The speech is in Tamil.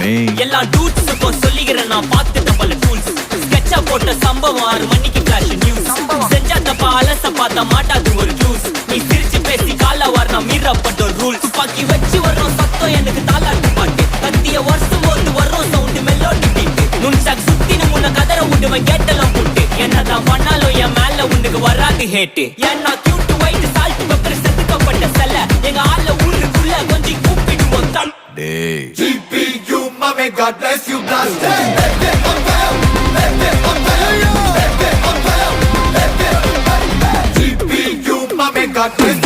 me. எல்லா டூட்ஸுக்கும் சொல்லிக்கிறேன் நான் பார்த்துட்ட பல டூல்ஸ். ஸ்கெட்சா போட்ட சம்பவம் 6 மணிக்கு ஃபிளாஷ் நியூஸ். செஞ்சா தப்பா அலச பார்த்தா மாட்டாது ஒரு ஜூஸ். நீ சிரிச்சு பேசி கால வார் நான் மீறப்பட்ட ரூல்ஸ். துப்பாக்கி வச்சு வர்றோம் சத்தம் எனக்கு தாளாட்டு பாட்டு. கத்திய வருஷம் போது வர்றோம் சவுண்டு மெல்லோடி பீட்டு. நுண்சாக் சுத்தினு முன்ன கதற விடுவேன் கேட்டெல்லாம் போட்டு. என்னதான் பண்ணாலும் என் மேல உனக்கு வராது ஹேட்டு. ஏன்னா கியூட் ஒயிட் சால்ட் பெப்பர் செதுக்கப்பட்ட செல்ல. எங்க ஆள ஊருக்குள்ள கொஞ்சம் கூப்பிடுவோம் தம். Day. GPU, mommy, God bless you, blast it. GPU, mommy, God bless